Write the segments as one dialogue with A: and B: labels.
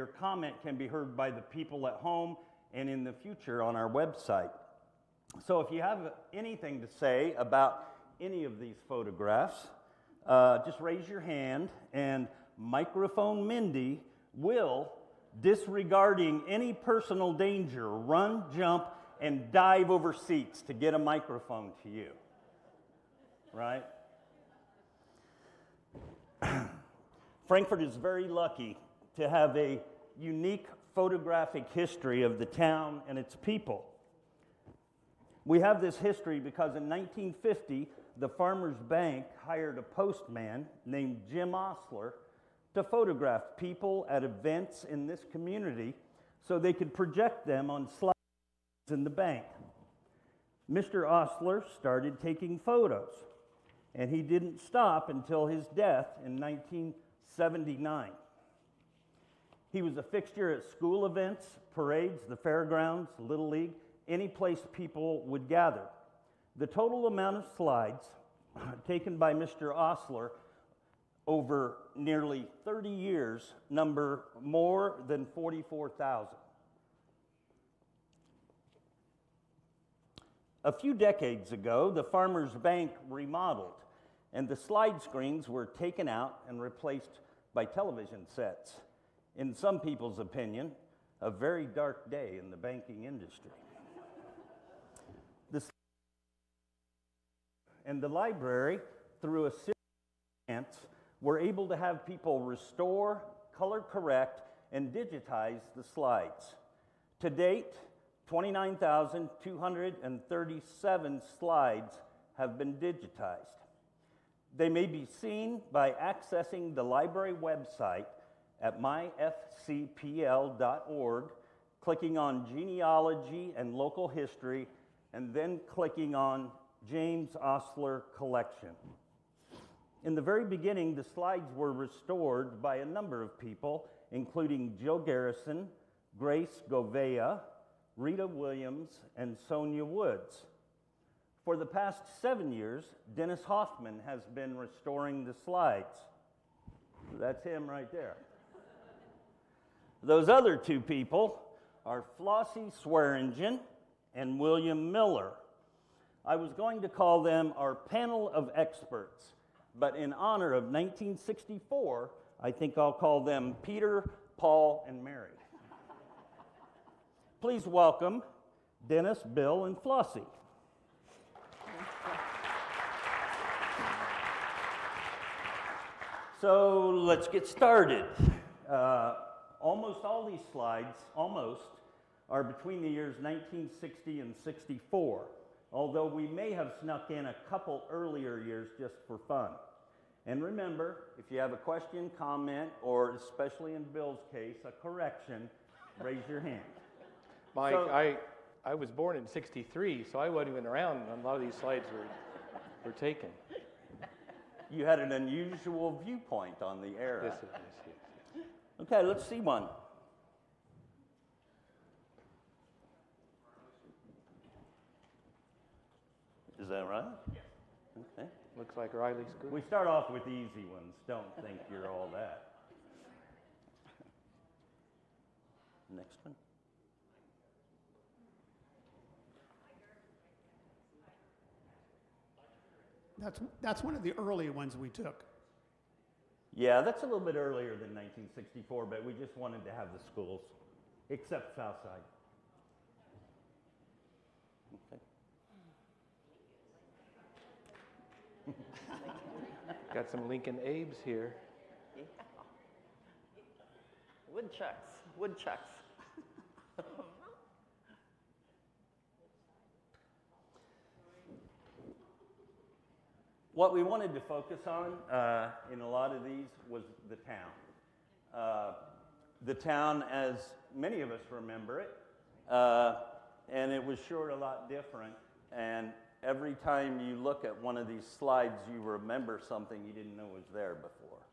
A: your comment can be heard by the people at home and in the future on our website. So if you have anything to say about any of these photographs, just raise your hand, and Microphone Mindy will, disregarding any personal danger, run, jump, and dive over seats to get a microphone to you. Right? Frankfort is very lucky to have a unique photographic history of the town and its people. We have this history because in 1950, the Farmers Bank hired a postman named Jim Ostler to photograph people at events in this community so they could project them on slides in the bank. Mr. Ostler started taking photos, and he didn't stop until his death in 1979. He was a fixture at school events, parades, the fairgrounds, Little League, any place people would gather. The total amount of slides taken by Mr. Ostler over nearly 30 years number more than 44,000. A few decades ago, the Farmers Bank remodeled, and the slide screens were taken out and replaced by television sets. In some people's opinion, a very dark day in the banking industry. And the library, through a series of grants, were able to have people restore, color correct, and digitize the slides. To date, 29,237 slides have been digitized. They may be seen by accessing the library website at myfcpl.org, clicking on Genealogy and Local History, and then clicking on James Ostler Collection. In the very beginning, the slides were restored by a number of people, including Jill Garrison, Grace Govea, Rita Williams, and Sonia Woods. For the past 7 years, Dennis Hoffman has been restoring the slides. That's him right there. Those other two people are Flossie Swearingen and William Miller. I was going to call them our panel of experts, but in honor of 1964, I think I'll call them Peter, Paul, and Mary. Please welcome Dennis, Bill, and Flossie. So let's get started. Almost all these slides, are between the years 1960 and 64, although we may have snuck in a couple earlier years just for fun. And remember, if you have a question, comment, or especially in Bill's case, a correction, raise your hand.
B: Mike, I was born in 63, so I wasn't even around when a lot of these slides were taken.
A: You had an unusual viewpoint on the era.
B: Yes.
A: Okay, let's see one. Is that right? Yes. Okay.
B: Looks like Riley's good.
A: We start off with easy ones. Don't think you're all that. Next one.
C: That's one of the early ones we took.
A: Yeah, that's a little bit earlier than 1964, but we just wanted to have the schools, except Southside. Okay.
B: Got some Lincoln Abes here.
D: Yeah. Woodchucks.
A: What we wanted to focus on in a lot of these was the town. The town, as many of us remember it, and it was sure a lot different. And every time you look at one of these slides, you remember something you didn't know was there before.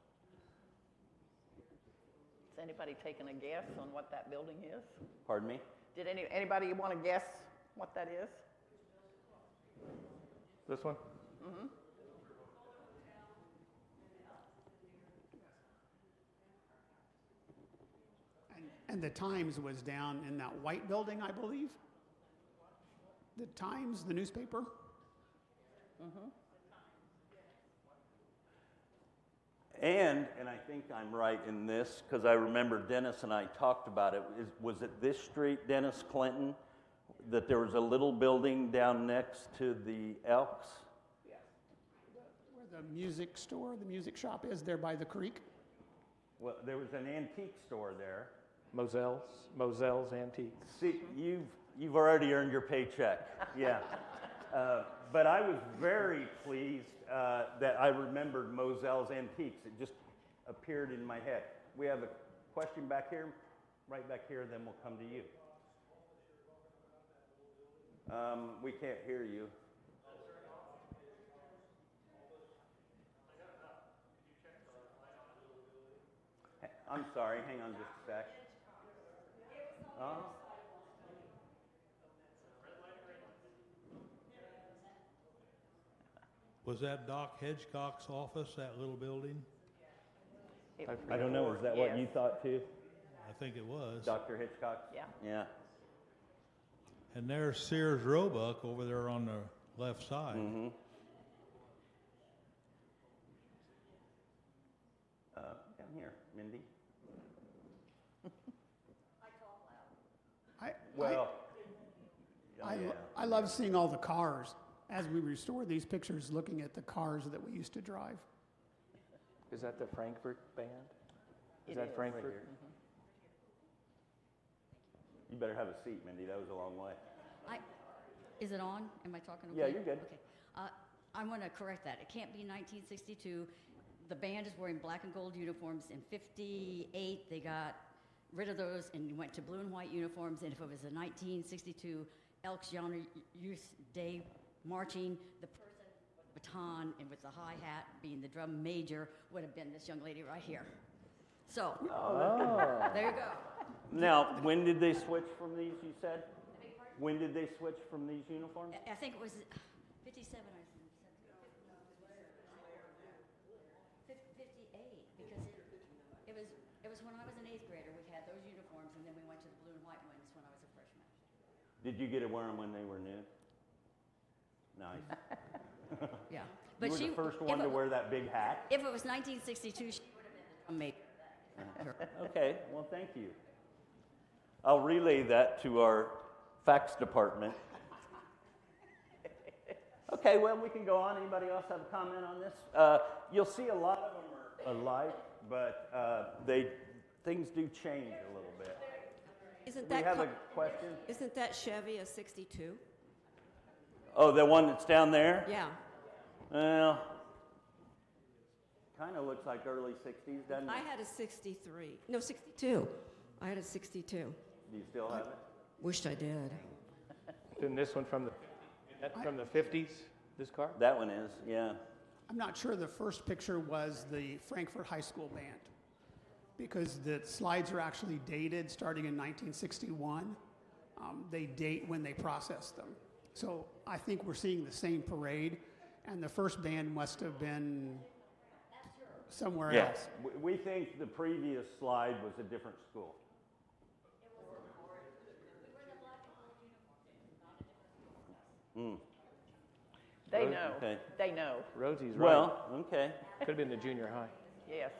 D: Has anybody taken a guess on what that building is?
A: Pardon me?
D: Did anybody want to guess what that is?
B: This one?
D: Mm-hmm.
C: And the Times was down in that white building, I believe. The Times, the newspaper.
A: And I think I'm right in this, because I remember Dennis and I talked about it. Was it this street, Dennis Clinton, that there was a little building down next to the Elks?
C: Where the music store, the music shop is there by the creek.
A: Well, there was an antique store there.
B: Mosell's Antiques.
A: See, you've already earned your paycheck. Yeah. But I was very pleased that I remembered Mosell's Antiques. It just appeared in my head. We have a question back here, right back here, then we'll come to you. We can't hear you. I'm sorry, hang on just a sec.
E: Was that Doc Hedgecock's office, that little building?
A: I don't know, is that what you thought too?
E: I think it was.
A: Dr. Hitchcock?
D: Yeah.
A: Yeah.
E: And there's Sears Roebuck over there on the left side.
A: Mm-hmm. Down here, Mindy.
C: I love seeing all the cars as we restore these pictures, looking at the cars that we used to drive.
B: Is that the Frankfort band? Is that Frankfort?
A: Right here. You better have a seat, Mindy. That was a long way.
F: Is it on? Am I talking okay?
A: Yeah, you're good.
F: Okay. I want to correct that. It can't be 1962. The band is wearing black and gold uniforms. In 58, they got rid of those and went to blue and white uniforms. And if it was a 1962 Elks Youth Day marching, the person with the baton and with the hi-hat being the drum major would have been this young lady right here. So, there you go.
A: Now, when did they switch from these, you said? When did they switch from these uniforms?
F: I think it was 57, I think. 58, because it was when I was an 8th grader. We had those uniforms, and then we went to the blue and white ones when I was a freshman.
A: Did you get to wear them when they were new? Nice.
F: Yeah.
A: But you were the first one to wear that big hat?
F: If it was 1962, she would have been the drum major.
A: Okay, well, thank you. I'll relay that to our facts department. Okay, well, we can go on. Anybody else have a comment on this? You'll see a lot of them are alike, but things do change a little bit. We have a question?
G: Isn't that Chevy a 62?
A: Oh, the one that's down there?
G: Yeah.
A: Well, kind of looks like early 60s, doesn't it?
G: I had a 63. No, 62. I had a 62.
A: Do you still have it?
G: Wished I did.
B: Isn't this one from the 50s, this car?
A: That one is, yeah.
C: I'm not sure the first picture was the Frankfort High School band, because the slides are actually dated starting in 1961. They date when they processed them. So I think we're seeing the same parade, and the first band must have been somewhere else.
A: We think the previous slide was a different school.
D: They know.
A: Okay.
D: They know.
B: Rosie's right.
A: Well, okay.
B: Could have been the junior high.
D: Yes.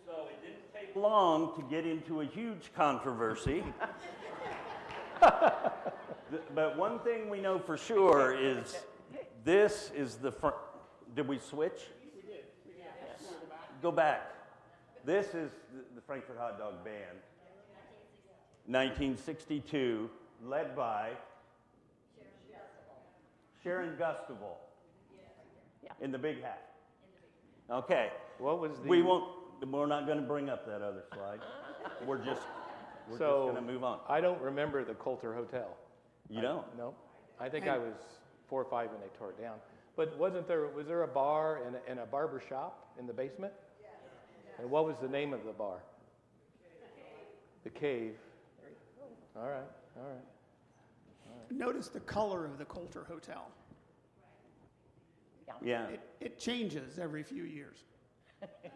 A: So it didn't take long to get into a huge controversy. But one thing we know for sure is this is the front. Did we switch? We did. Yes. Go back. This is the Frankfort Hot Dog Band. 1962, led by Sharon Gustable.
D: Yeah.
A: In the big hat. Okay.
B: What was the...
A: We're not going to bring up that other slide. We're just going to move on.
B: I don't remember the Coulter Hotel.
A: You don't?
B: No. I think I was 4 or 5 when they tore it down. But was there a bar and a barber shop in the basement? And what was the name of the bar? The Cave. All right.
C: Notice the color of the Coulter Hotel.
A: Yeah.
C: It changes every few years.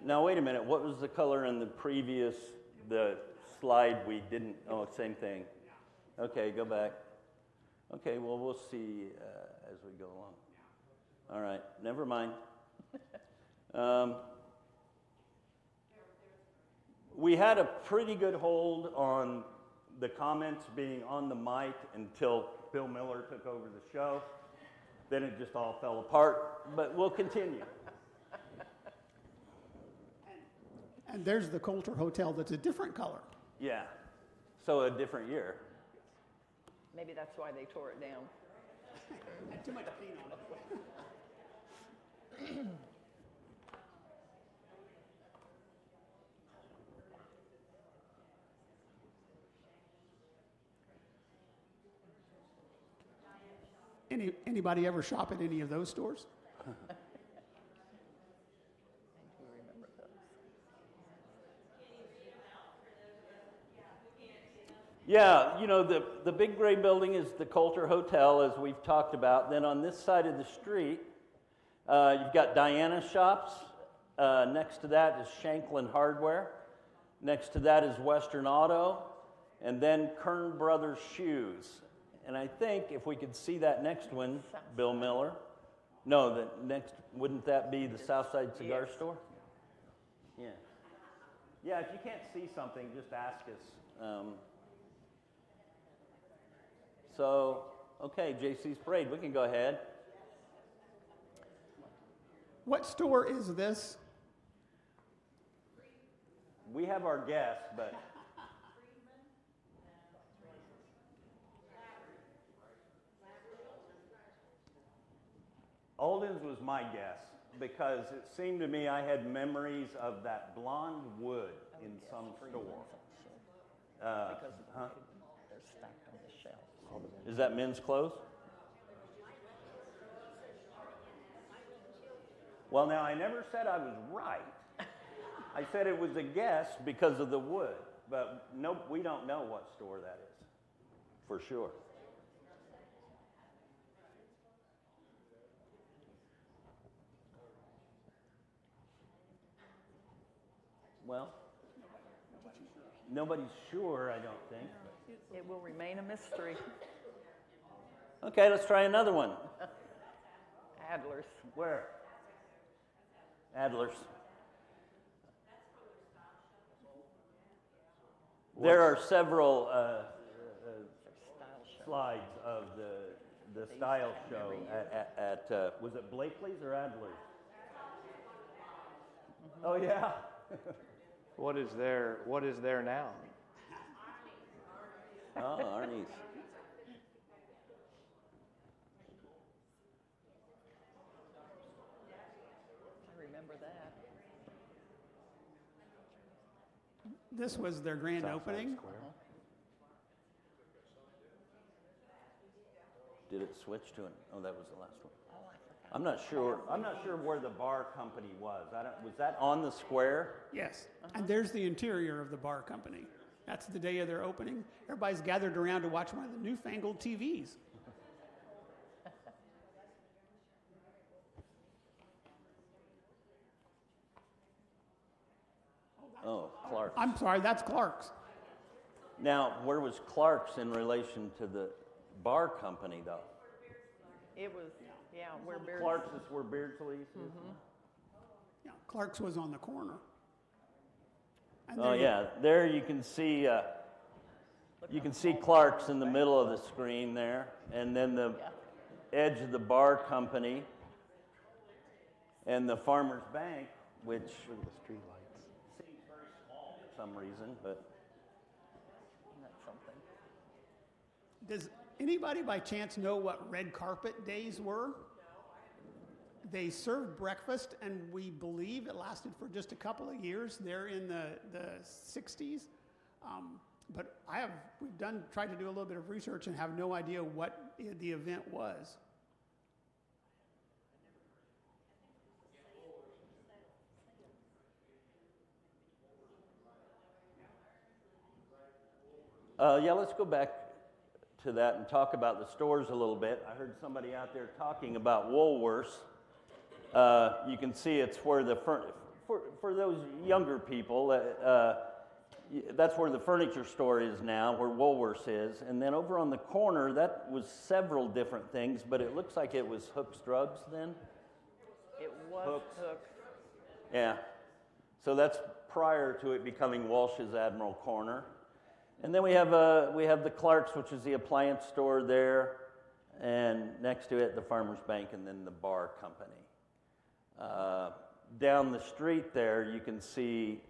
A: Now, wait a minute. What was the color in the previous, the slide we didn't, oh, same thing. Okay, go back. Okay, well, we'll see as we go along. All right, never mind. We had a pretty good hold on the comments being on the mic until Bill Miller took over the show. Then it just all fell apart, but we'll continue.
C: And there's the Coulter Hotel that's a different color.
A: Yeah, so a different year.
D: Maybe that's why they tore it down.
C: Had too much paint on it. Anybody ever shop at any of those stores?
D: I do remember those.
A: Yeah, you know, the big gray building is the Coulter Hotel, as we've talked about. Then on this side of the street, you've got Diana Shops. Next to that is Shanklin Hardware. Next to that is Western Auto. And then Kern Brothers Shoes. And I think if we could see that next one, Bill Miller. No, the next, wouldn't that be the Southside Cigar Store? Yeah. Yeah, if you can't see something, just ask us. So, okay, JC's Parade, we can go ahead.
C: What store is this?
A: We have our guess, but... Alden's was my guess, because it seemed to me I had memories of that blonde wood in some store.
D: Because they're stacked on the shelf.
A: Is that men's clothes? Well, now, I never said I was right. I said it was a guess because of the wood, but no, we don't know what store that is, for sure. Well, nobody's sure, I don't think.
D: It will remain a mystery.
A: Okay, let's try another one.
D: Adler's.
A: Where? Adler's. There are several slides of the style show at was it Blakely's or Adler's? Oh yeah.
B: What is there now?
A: Oh, Arnie's.
D: I remember that.
C: This was their grand opening.
A: Did it switch to an? Oh, that was the last one. I'm not sure. I'm not sure where the bar company was. Was that on the square?
C: Yes. And there's the interior of the bar company. That's the day of their opening. Everybody's gathered around to watch one of the newfangled TVs.
A: Oh, Clark's.
C: I'm sorry, that's Clark's.
A: Now, where was Clark's in relation to the bar company, though?
D: It was, yeah, where Beardsley.
A: Clark's is where Beardsley's is?
C: Yeah, Clark's was on the corner. And
A: Oh,
C: there you-
A: yeah. There you can see Clark's in the middle of the screen there, and then the edge of the bar company, and the Farmers Bank, which
B: Look at the street lights.
A: seems very small for some reason, but
D: That's something.
C: Does anybody by chance know what red carpet days were? They served breakfast, and we believe it lasted for just a couple of years there in the 60s. But we've tried to do a little bit of research and have no idea what the event was.
A: yeah, let's go back to that and talk about the stores a little bit. I heard somebody out there talking about Woolworths. You can see it's where the for those younger people, that's where the furniture store is now, where Woolworths is. And then over on the corner, that was several different things, but it looks like it was Hook's Drugs then.
D: It was Hook's.
A: Yeah. So that's prior to it becoming Walsh's Admiral Corner. And then we have the Clark's, which is the appliance store there, and next to it the Farmers Bank, and then the bar company. Down the street there, you can see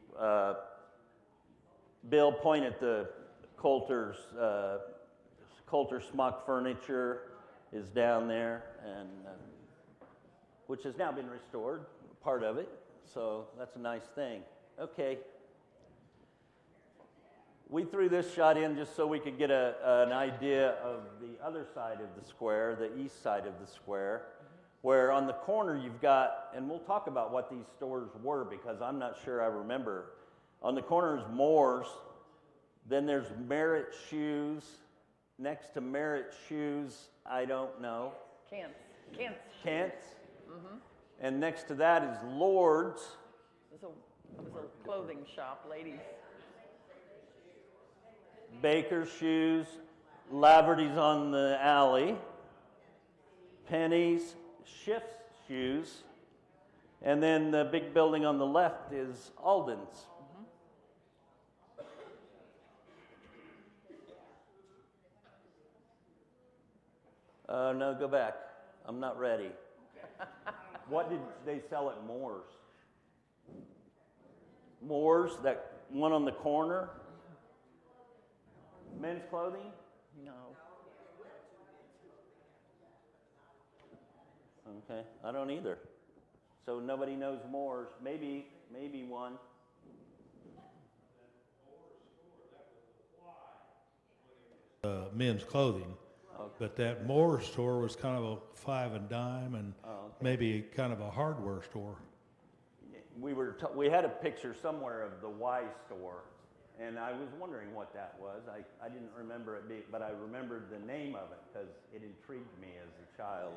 A: Bill point at the Coulter Smock Furniture is down there, and which has now been restored, part of it. So that's a nice thing. Okay. We threw this shot in just so we could get an idea of the other side of the square, the east side of the square, where on the corner you've got, and we'll talk about what these stores were because I'm not sure I remember. On the corner is Moore's, then there's Merritt Shoes. Next to Merritt Shoes, I don't know.
D: Kent's.
A: Kent's. Mm-hmm. And next to that is Lord's.
D: It was a clothing shop, ladies.
A: Baker's Shoes, Laverty's on the alley, Penny's, Schiff's Shoes, and then the big building on the left is Alden's. No, go back. I'm not ready. What did they sell at Moore's? Moore's, that one on the corner? Men's clothing?
D: No.
A: Okay, I don't either. So nobody knows Moore's. Maybe one.
E: Men's clothing.
A: Okay.
E: But that Moore's store was kind of a five and dime and maybe kind of a hardware store.
A: We had a picture somewhere of the Y store, and I was wondering what that was. I didn't remember it being, but I remembered the name of it because it intrigued me as a child.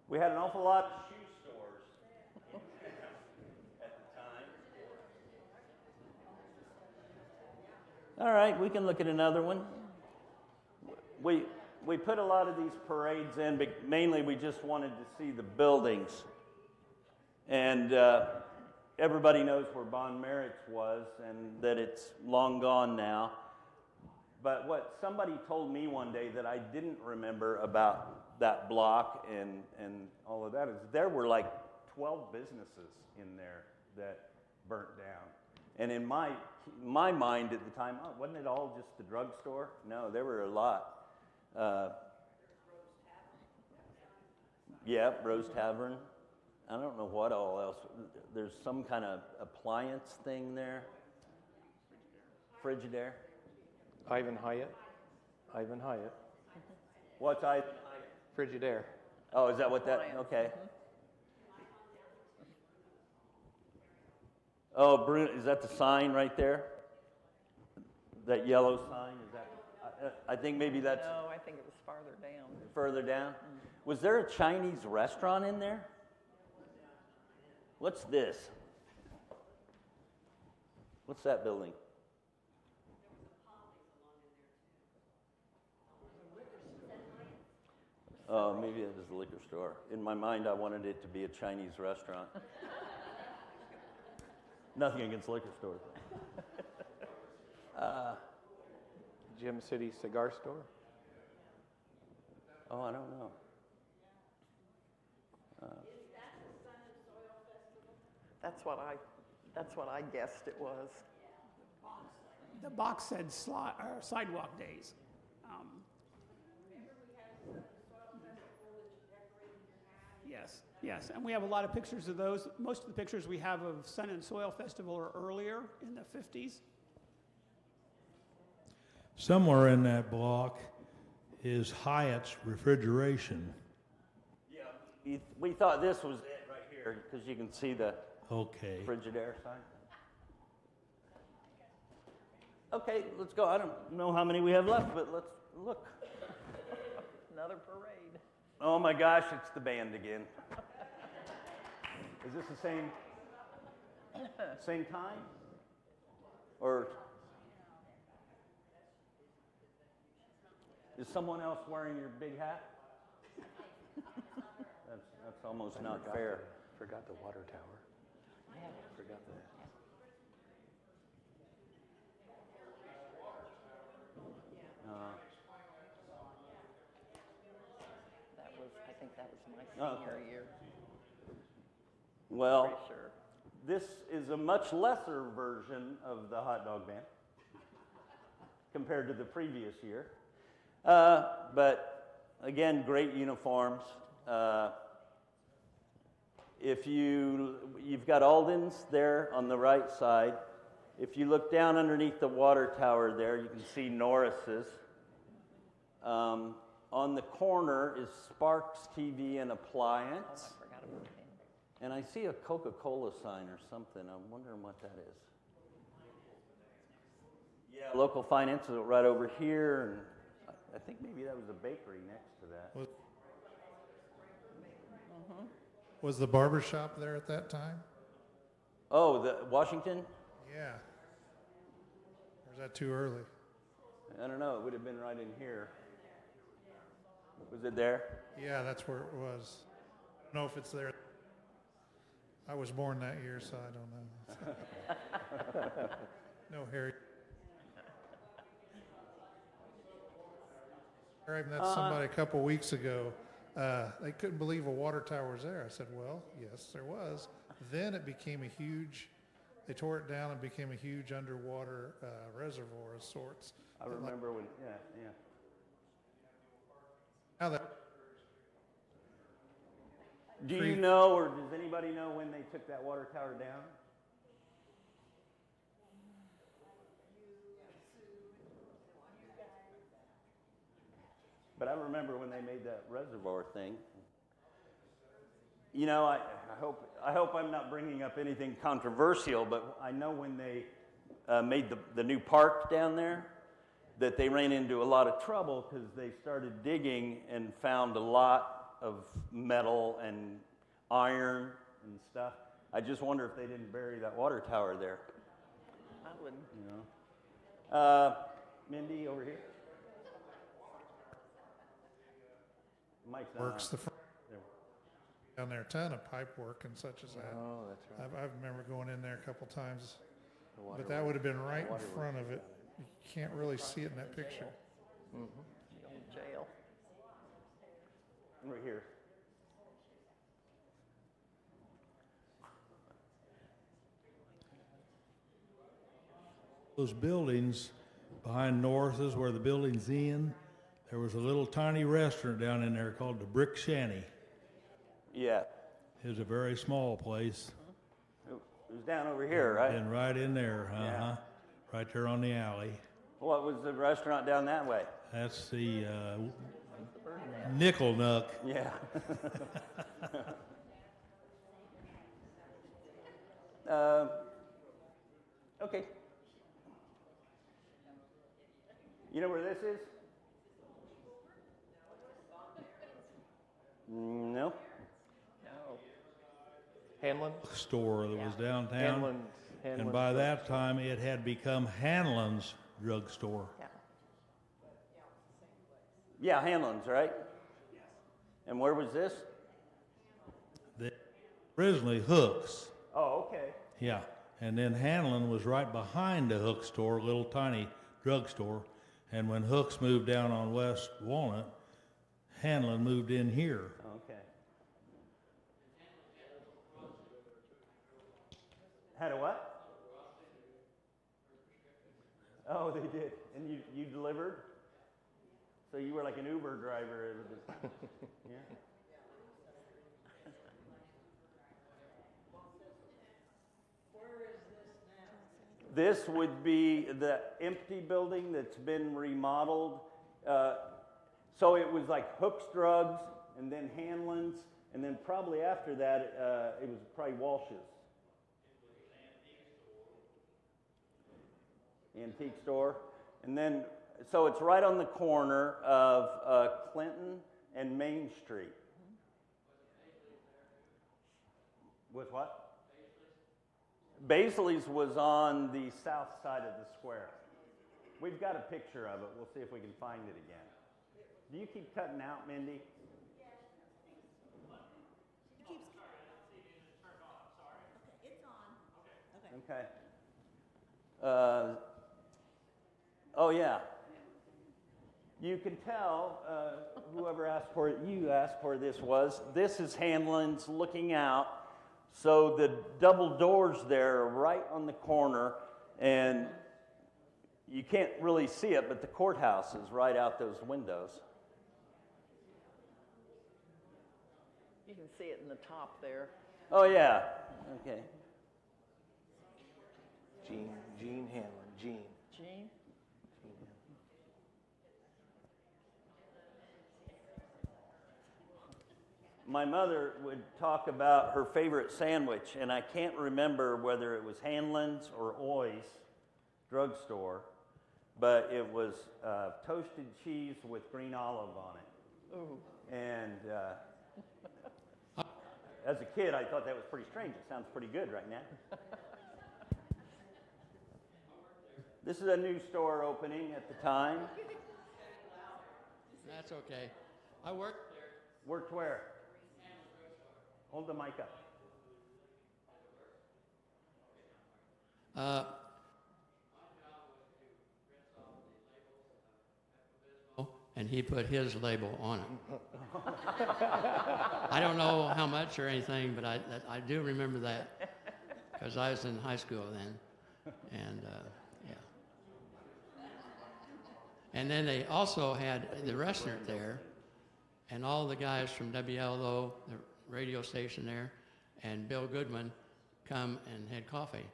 A: We had an awful lot of shoe stores at the time. All right, we can look at another one. We put a lot of these parades in, but mainly we just wanted to see the buildings. And everybody knows where Bon Merritt's was and that it's long gone now. But what somebody told me one day that I didn't remember about that block and all of that is there were like 12 businesses in there that burnt down. And in my mind at the time, wasn't it all just the drugstore? No, there were a lot. Yeah, Rose Tavern. I don't know what all else. There's some kind of appliance thing there. Frigidaire.
B: Ivan Hyatt.
A: What's I?
B: Frigidaire.
A: Oh, is that what that? Okay. Oh, Bruno, is that the sign right there? That yellow sign? Is that? I think maybe that's.
D: No, I think it was farther down.
A: Further down. Was there a Chinese restaurant in there? What's this? What's that building? Oh, maybe it was the liquor store. In my mind, I wanted it to be a Chinese restaurant. Nothing against liquor stores.
B: Gem City Cigar Store.
A: Oh, I don't know.
D: That's what I guessed it was.
C: The box said sidewalk days. Yes, and we have a lot of pictures of those. Most of the pictures we have of Sun and Soil Festival are earlier in the 50s.
E: Somewhere in that block is Hyatt's Refrigeration.
A: Yeah, we thought this was it right here because you can see the Frigidaire sign. Okay, let's go. I don't know how many we have left, but let's look.
D: Another parade.
A: Oh my gosh, it's the band again. Is this the same time? Or is someone else wearing your big hat? That's almost not fair.
B: Forgot the water tower. Forgot that.
D: I think that was my senior year.
A: Well,
D: Pretty sure.
A: this is a much lesser version of the hot dog band compared to the previous year. But again, great uniforms. If you've got Alden's there on the right side. If you look down underneath the water tower there, you can see Norris's. On the corner is Sparks TV and Appliance.
D: Oh, I forgot about him.
A: And I see a Coca-Cola sign or something. I'm wondering what that is. Yeah, local finance is right over here, and I think maybe that was a bakery next to that.
E: Was the barber shop there at that time?
A: Oh, the Washington?
E: Yeah. Or is that too early?
A: I don't know. It would have been right in here. Was it there?
E: Yeah, that's where it was. I don't know if it's there. I was born that year, so I don't know. No, Harry. I met somebody a couple weeks ago. They couldn't believe a water tower was there. I said, well, yes, there was. Then it became a huge, they tore it down and became a huge underwater reservoir of sorts.
A: I remember when, yeah.
E: Now that
A: Do you know, or does anybody know when they took that water tower down? But I remember when they made that reservoir thing. You know, I hope I'm not bringing up anything controversial, but I know when they made the new park down there, that they ran into a lot of trouble because they started digging and found a lot of metal and iron and stuff. I just wonder if they didn't bury that water tower there.
D: I wouldn't.
A: You know, Mindy over here. Mike's not
E: works
A: on.
E: the front down there, a ton of pipe work and such as that.
B: Oh, that's right.
E: I remember going in there a couple times,
B: The water
E: but that would have been right in
B: water
E: front of it. You can't really see it in that picture.
D: The old jail.
A: Right here.
E: Those buildings behind Norris's, where the building's in, there was a little tiny restaurant down in there called the Brick Shanty.
A: Yeah.
E: It was a very small place.
A: It was down over here, right?
E: And right in there,
A: Yeah.
E: right there on the alley.
A: What was the restaurant down that way?
E: That's the Nickel Nuck.
A: Yeah. Okay. You know where this is? No.
D: No.
B: Hanlon?
E: Store that was downtown.
B: Hanlon's
E: And by that time, it had become Hanlon's drugstore.
D: Yeah.
A: Yeah, Hanlon's, right? And where was this?
E: Originally Hook's.
A: Oh, okay.
E: Yeah. And then Hanlon was right behind the Hook store, a little tiny drugstore. And when Hook's moved down on West Walnut, Hanlon moved in here.
A: Okay. Had a what? Oh, they did. And you delivered? So you were like an Uber driver. Yeah. This would be the empty building that's been remodeled. So it was like Hook's Drugs, and then Hanlon's, and then probably after that, it was probably Walsh's. Antique store. And then, so it's right on the corner of Clinton and Main Street. With what? Baisley's was on the south side of the square. We've got a picture of it. We'll see if we can find it again. Do you keep cutting out, Mindy? Okay. Oh, yeah. You can tell, whoever asked for it, you asked for this is Hanlon's looking out. So the double doors there are right on the corner, and you can't really see it, but the courthouse is right out those windows.
D: You can see it in the top there.
A: Oh, yeah. Okay.
B: Gene Hanlon, Gene.
D: Gene?
A: My mother would talk about her favorite sandwich, and I can't remember whether it was Hanlon's or Oy's drugstore, but it was toasted cheese with green olive on it.
D: Ooh.
A: And as a kid, I thought that was pretty strange. It sounds pretty good right now. This is a new store opening at the time.
H: That's okay. I worked there.
A: Worked where? Hold the mic up.
H: And he put his label on it. I don't know how much or anything, but I do remember that because I was in high school then, and yeah. And then they also had the restaurant there, and all the guys from WLO, the radio station there, and Bill Goodman come and had coffee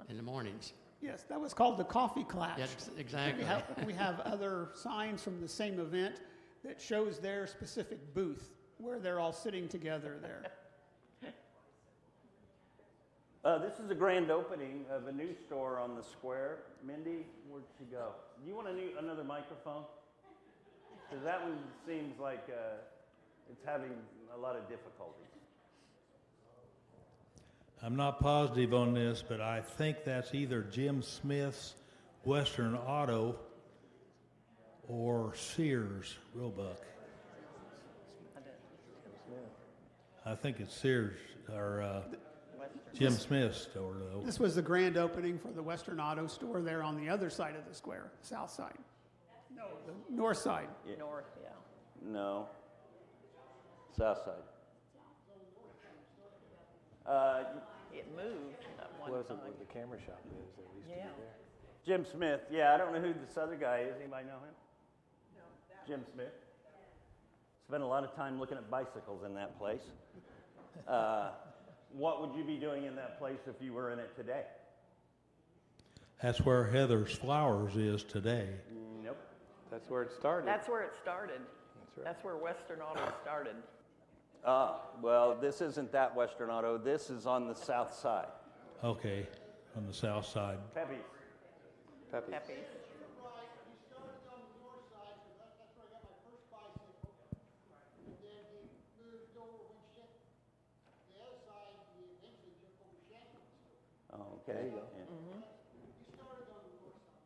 H: in the mornings.
C: Yes, that was called the Coffee Clash.
H: Yes, exactly.
C: We have other signs from the same event that shows their specific booth where they're all sitting together there.
A: This is a grand opening of a new store on the square. Mindy, where'd she go? Do you want another microphone? Because that one seems like it's having a lot of difficulties.
I: I'm not positive on this, but I think that's either Jim Smith's Western Auto or Sears Roebuck. I think it's Sears or Jim Smith's store, though.
C: This was the grand opening for the Western Auto store there on the other side of the square, south side. No, the north side.
A: Yeah.
D: North, yeah.
A: No. South side.
D: It moved at one
B: Was it
D: time.
B: where the camera shop is? There used to be
D: Yeah.
B: there.
A: Jim Smith. Yeah, I don't know who this other guy is. Anybody know him? No. Jim Smith. Spent a lot of time looking at bicycles in that place. What would you be doing in that place if you were in it today?
I: That's where Heather's Flowers is today.
A: Nope.
B: That's where it started.
D: That's where it started.
B: That's right.
D: That's where Western Auto started.
A: Well, this isn't that Western Auto. This is on the south side.
I: Okay, on the south side.
A: Pepe's.
B: Pepe's.
D: Pepe's.
A: Okay.
B: There you go.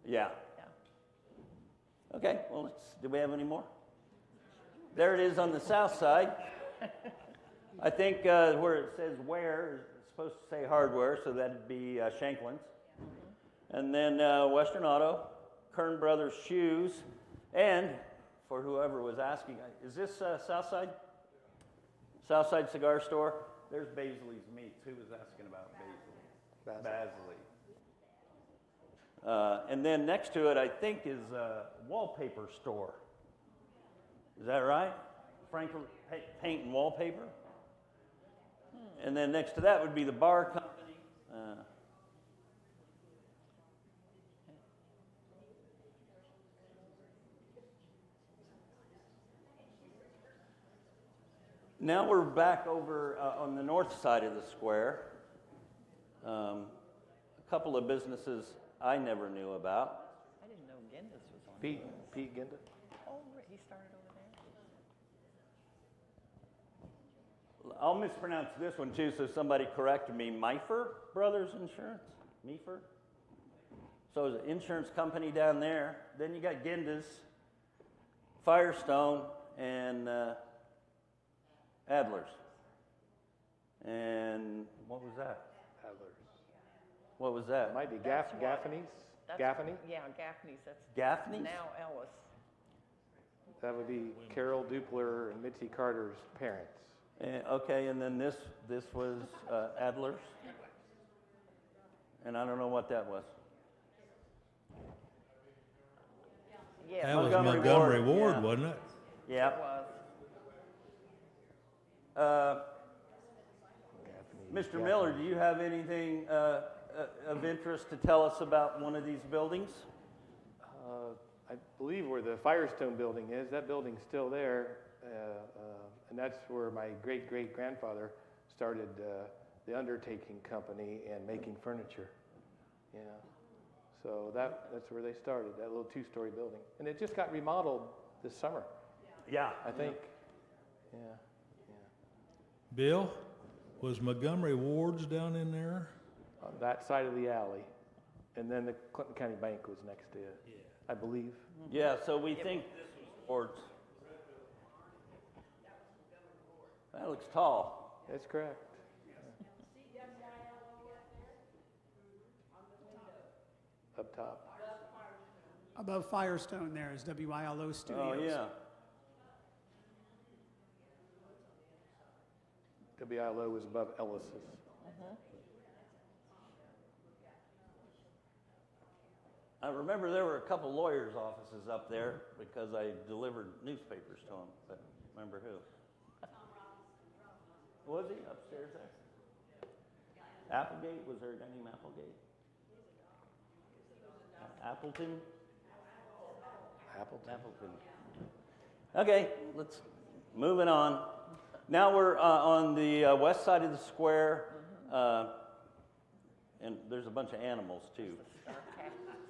A: Yeah.
D: Yeah.
A: Okay, well, do we have any more? There it is on the south side. I think where it says where is supposed to say hardware, so that'd be Shanklin's. And then Western Auto, Kern Brothers Shoes, and for whoever was asking, is this south side? South side cigar store? There's Baisley's Meats. Who was asking about Baisley? Basley. And then next to it, I think, is a wallpaper store. Is that right? Frankfort Paint and Wallpaper. And then next to that would be the bar company. Now we're back over on the north side of the square. A couple of businesses I never knew about.
D: I didn't know Gendis was on.
B: Pete Ginda.
D: Oh, he started over there.
A: I'll mispronounce this one too, so somebody correct me. Meifer Brothers Insurance? Meifer? So it's an insurance company down there. Then you got Ginda's, Firestone, and Adler's. And what was that?
B: Adler's.
A: What was that?
B: Might be
D: That's what-
B: Gaffney's.
D: That's-
B: Gaffney?
D: Yeah, Gaffney's. That's
A: Gaffney's?
D: now Ellis.
B: That would be Carol Dupler and Mitzi Carter's parents.
A: Okay, and then this was Adler's. And I don't know what that was.
D: Yeah,
I: That was
A: Montgomery
I: Montgomery
A: Ward,
I: Ward,
A: yeah.
I: wasn't it?
A: Yeah.
D: it was.
A: Mr. Miller, do you have anything of interest to tell us about one of these buildings?
B: I believe where the Firestone building is, that building's still there, and that's where my great-great-grandfather started the undertaking company and making furniture. Yeah, so that's where they started, that little two-story building. And it just got remodeled this summer,
A: Yeah.
B: I think. Yeah.
I: Bill, was Montgomery Ward's down in there?
B: On that side of the alley. And then the Clinton County Bank was next to it, I believe.
A: Yeah, so we think this was Ward's. That looks tall.
B: That's correct. Up top.
C: Above Firestone there is WILO Studios.
A: Oh, yeah.
B: WILO was above Ellis's.
A: I remember there were a couple lawyers' offices up there because I delivered newspapers to them, but remember who? Was he upstairs there? Applegate? Was there a guy named Applegate? Appleton? Appleton. Okay, let's moving on. Now we're on the west side of the square, and there's a bunch of animals too.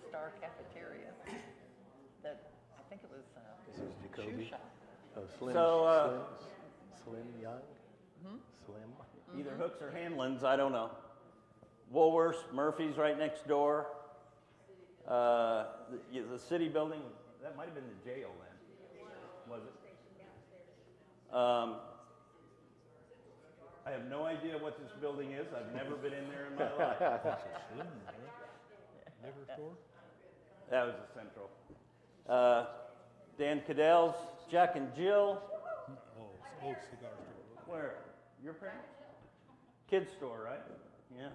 D: Star Cafeteria. That I think it was
B: This is Jacoby.
D: shoe shop.
B: Oh, Slim.
A: So,
B: Slim Young. Slim.
A: Either Hooks or Hanlon's, I don't know. Woolworths, Murphy's right next door. The city building, that might have been the jail then, was it? I have no idea what this building is. I've never been in there in my life.
I: Liquor store?
A: That was the central. Dan Cadell's, Jack and Jill.
I: Oh, cigar store.
A: Where? Your parents? Kids store, right? Yeah.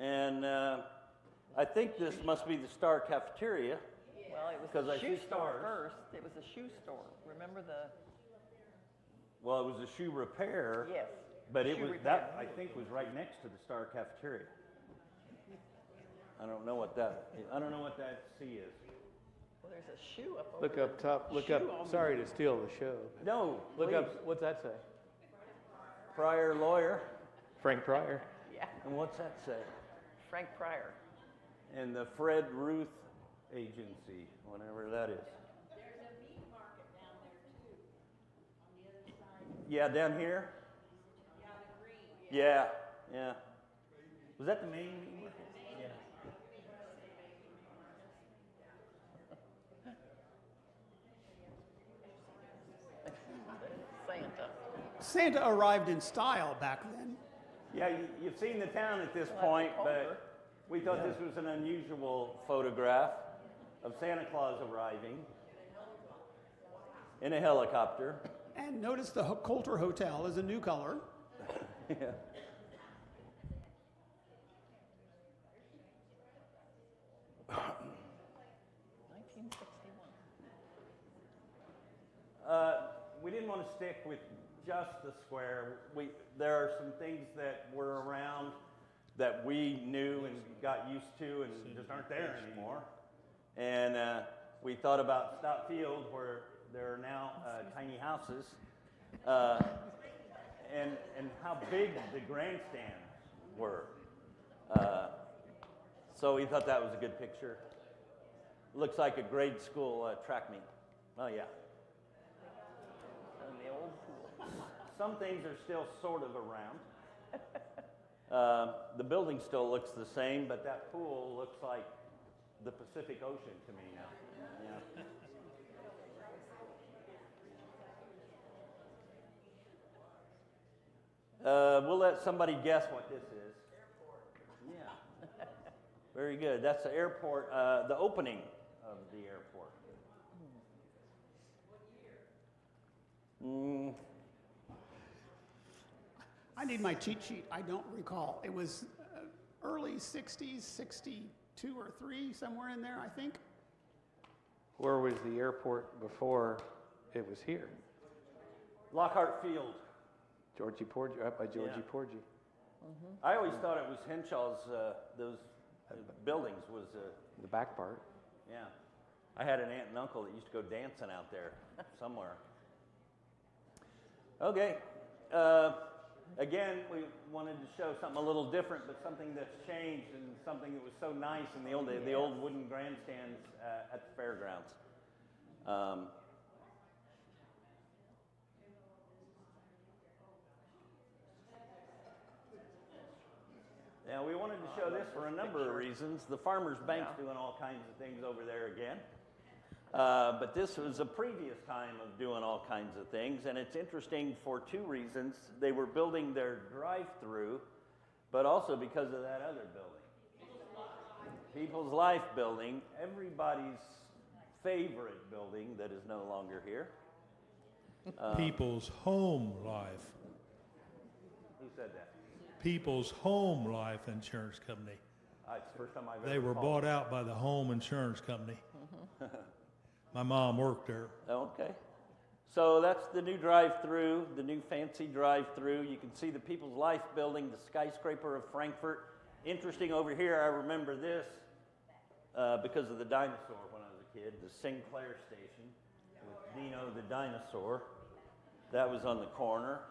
A: And I think this must be the Star Cafeteria.
D: Well, it was
A: 'Cause
D: the
A: I
D: shoe
A: see
D: store
A: stars.
D: first. It was a shoe store. Remember the?
A: Well, it was a shoe repair.
D: Yes.
A: But it
D: shoe
A: was
D: repair.
A: that I think was right next to the Star Cafeteria. I don't know what that C is.
D: Well, there's a shoe up over
B: Look
D: there.
B: up top. Look
D: Shoe
B: up.
D: on
B: Sorry to steal the show.
A: No,
B: Look
A: please.
B: up. What's that say?
A: Prior lawyer.
B: Frank Pryor.
D: Yeah,
A: And what's that say?
D: Frank Pryor.
A: And the Fred Ruth Agency, whatever that is.
J: There's a meat market down there too, on the other side.
A: Yeah, down here?
J: Yeah, the green.
A: Yeah, yeah. Was that the main meat market? Yeah.
D: Santa.
C: Santa arrived in style back then.
A: Yeah, you've seen the town at this
D: Well,
A: point,
D: that's Culver.
A: but we thought this was an unusual photograph of Santa Claus arriving in a helicopter.
C: And notice the Coulter Hotel is a new color.
A: Yeah. We didn't want to stick with just the square. There are some things that were around that we knew and got used to and just aren't there anymore. And we thought about Stott Field, where there are now tiny houses, and how big the grandstands were. So we thought that was a good picture. Looks like a grade school track meet. Oh yeah.
D: And the old pool.
A: some things are still sort of around. The building still looks the same, but that pool looks like the Pacific Ocean to me now. Yeah. We'll let somebody guess what this is. Yeah. Very good. That's the airport, the opening of the airport.
C: I need my cheat sheet. I don't recall. It was early 60s, 62 or 3, somewhere in there, I think.
B: Where was the airport before it was here?
A: Lockhart Field.
B: Georgie Porgy, up by Georgie Porgy.
A: I always thought it was Henshaw's, those buildings was...
B: The back part.
A: Yeah. I had an aunt and uncle that used to go dancing out there somewhere. Okay. Again, we wanted to show something a little different, but something that's changed and something that was so nice in the old days, the old wooden grandstands at the fairgrounds. Now, we wanted to show this for a number of reasons. The Farmers Bank's doing all kinds of things over there again. But this was a previous time of doing all kinds of things, and it's interesting for 2 reasons. They were building their drive-through, but also because of that other building. People's Life building, everybody's favorite building that is no longer here.
I: People's Home Life.
A: Who said that?
I: People's Home Life Insurance Company.
A: It's the first time I've ever
I: They were
A: called.
I: bought out by the Home Insurance Company. My mom worked there.
A: Okay. So that's the new drive-through, the new fancy drive-through. You can see the People's Life building, the skyscraper of Frankfort. Interesting over here, I remember this because of the dinosaur when I was a kid, the Sinclair station with Dino the dinosaur. That was on the corner.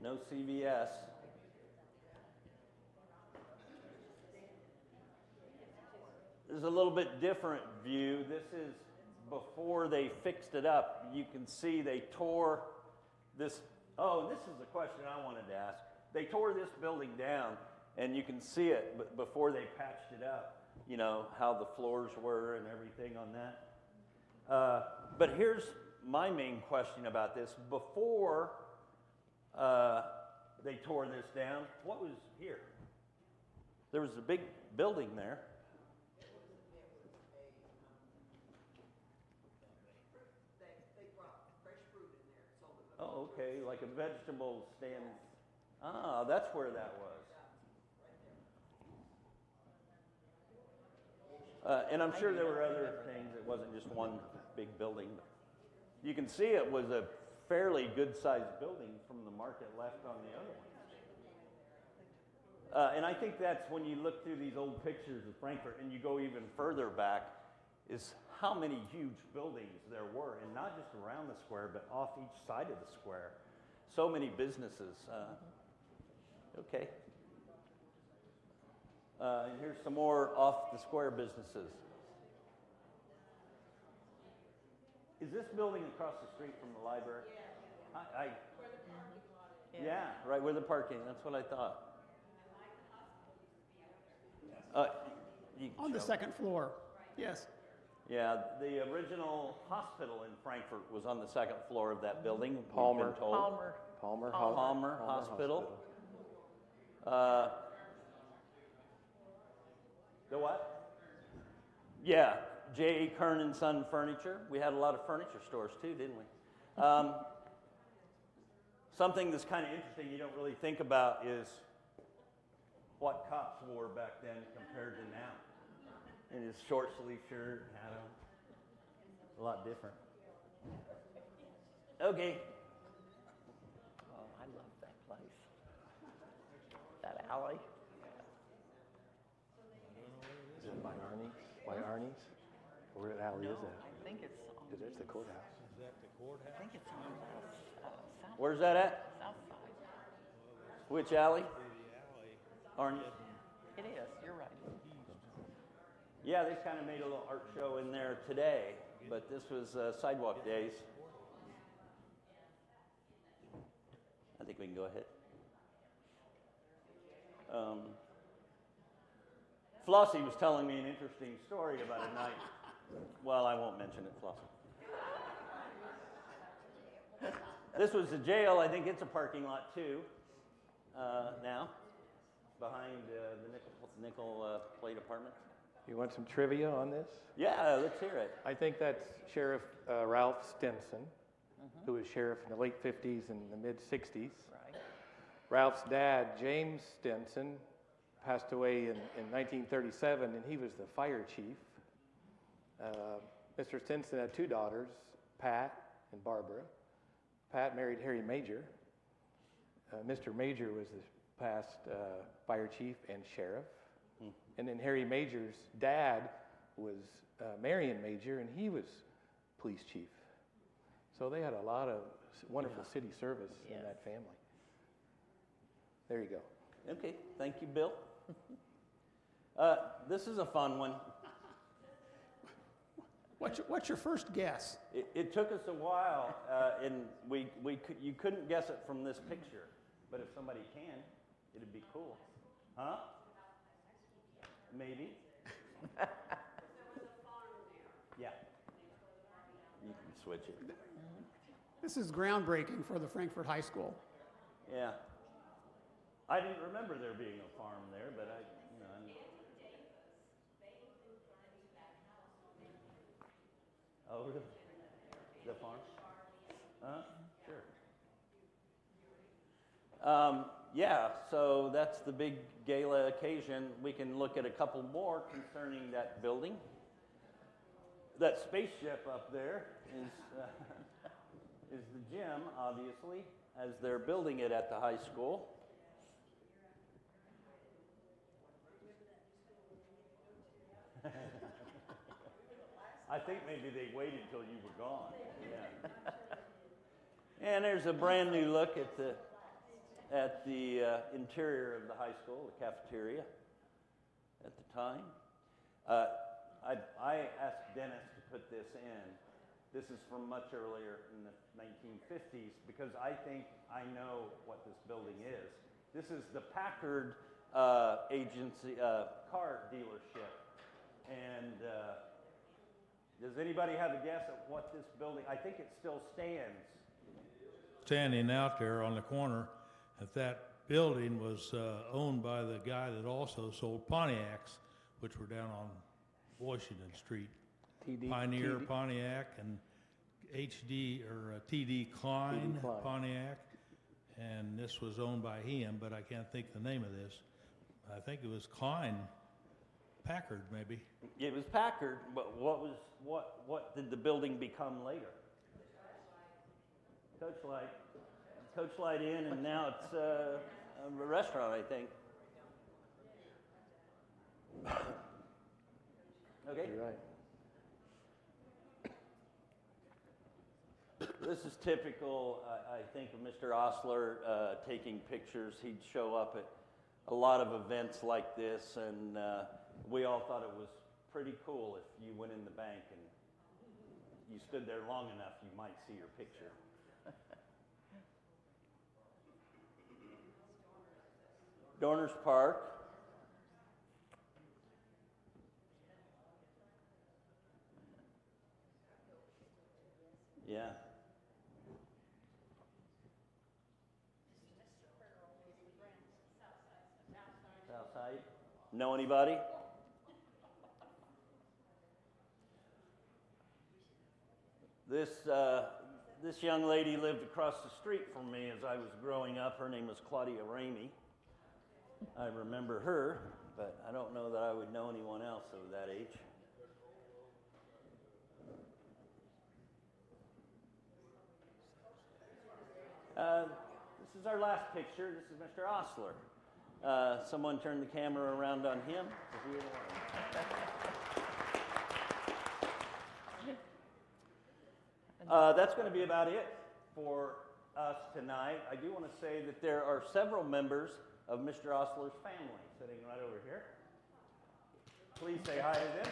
A: No CVS. This is a little bit different view. This is before they fixed it up. You can see they tore this. Oh, this is the question I wanted to ask. They tore this building down, and you can see it before they patched it up, you know, how the floors were and everything on that. But here's my main question about this. Before they tore this down, what was here? There was a big building there. Oh, okay, like a vegetable stand. Ah, that's where that was. And I'm sure there were other things. It wasn't just one big building. You can see it was a fairly good-sized building from the market left on the other one. And I think that's when you look through these old pictures of Frankfort and you go even further back, is how many huge buildings there were, and not just around the square, but off each side of the square. So many businesses. Okay. And here's some more off the square businesses. Is this building across the street from the library? Yeah, right where the parking. That's what I thought.
C: On the second floor, yes.
A: Yeah, the original hospital in Frankfort was on the second floor of that building.
B: Palmer.
A: We've been told.
B: Palmer
A: Hospital. The what? Yeah, J.A. Kern and Son Furniture. We had a lot of furniture stores too, didn't we? Something that's kind of interesting you don't really think about is what cops wore back then compared to now. In his short sleeve shirt, hat on. A lot different. Okay.
D: Oh, I love that place. That alley.
B: Is it by Arnie's? By Arnie's? Where alley is that?
D: I think it's on.
B: There's the courthouse.
I: Is that the courthouse?
D: I think it's on the south.
A: Where's that at?
D: South side.
A: Which alley? Arnie?
D: It is. You're right.
A: Yeah, they kind of made a little art show in there today, but this was sidewalk days. I think we can go ahead. Flossie was telling me an interesting story about a night. Well, I won't mention it, Flossie. This was the jail. I think it's a parking lot too. Now, behind the nickel plate apartment.
B: You want some trivia on this?
A: Yeah, let's hear it.
B: I think that's Sheriff Ralph Stinson, who was sheriff in the late 50s and the mid 60s.
D: Right.
B: Ralph's dad, James Stinson, passed away in 1937, and he was the fire chief. Mr. Stinson had two daughters, Pat and Barbara. Pat married Harry Major. Mr. Major was the past fire chief and sheriff. And then Harry Major's dad was Marion Major, and he was police chief. So they had a lot of wonderful city service in that family. There you go.
A: Okay, thank you, Bill. This is a fun one.
C: What's your first guess?
A: It took us a while, and you couldn't guess it from this picture. But if somebody can, it'd be cool. Huh? Maybe. Yeah. You can switch it.
C: This is groundbreaking for the Frankfort High School.
A: Yeah. I didn't remember there being a farm there, but I. Oh, really? The farm? Sure. Yeah, so that's the big gala occasion. We can look at a couple more concerning that building. That spaceship up there is the gym, obviously, as they're building it at the high school. I think maybe they waited till you were gone. Yeah. And there's a brand new look at the interior of the high school, the cafeteria at the time. I asked Dennis to put this in. This is from much earlier in the 1950s because I think I know what this building is. This is the Packard agency car dealership. And does anybody have a guess at what this building, I think it still stands.
I: Standing out there on the corner, that building was owned by the guy that also sold Pontiacs, which were down on Washington Street. Pioneer Pontiac and TD Klein Pontiac. And this was owned by him, but I can't think the name of this. I think it was Klein Packard, maybe.
A: It was Packard, but what did the building become later? Coachlight Inn, and now it's a restaurant, I think. Okay.
B: You're right.
A: This is typical, I think, of Mr. Ostler taking pictures. He'd show up at a lot of events like this, and we all thought it was pretty cool if you went in the bank and you stood there long enough, you might see your picture. Dorner's Park. Yeah. Southside. Know anybody? This young lady lived across the street from me as I was growing up. Her name was Claudia Ramey. I remember her, but I don't know that I would know anyone else of that age. This is our last picture. This is Mr. Ostler. Someone turn the camera around on him. That's going to be about it for us tonight. I do want to say that there are several members of Mr. Ostler's family sitting right over here. Please say hi to them.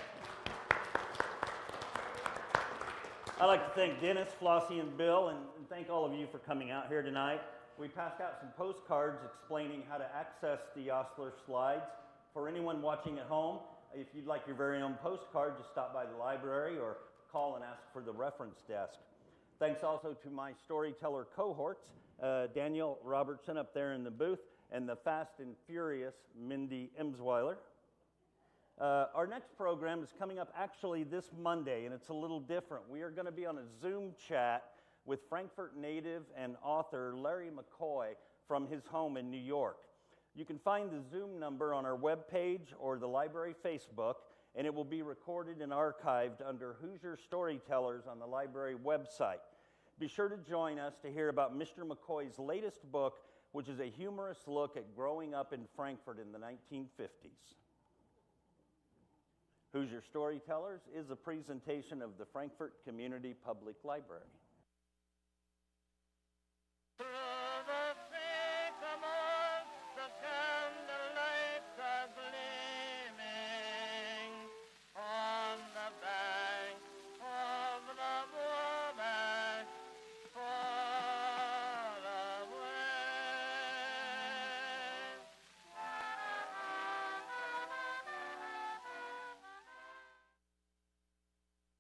A: I'd like to thank Dennis, Flossie, and Bill, and thank all of you for coming out here tonight. We passed out some postcards explaining how to access the Ostler slides. For anyone watching at home, if you'd like your very own postcard, just stop by the library or call and ask for the reference desk. Thanks also to my storyteller cohorts, Daniel Robertson up there in the booth, and the fast and furious Mindy Emsweiler. Our next program is coming up actually this Monday, and it's a little different. We are going to be on a Zoom chat with Frankfort native and author Larry McCoy from his home in New York. You can find the Zoom number on our webpage or the library Facebook, and it will be recorded and archived under Hoosier Storytellers on the library website. Be sure to join us to hear about Mr. McCoy's latest book, which is a humorous look at growing up in Frankfort in the 1950s. Hoosier Storytellers is a presentation of the Frankfort Community Public Library.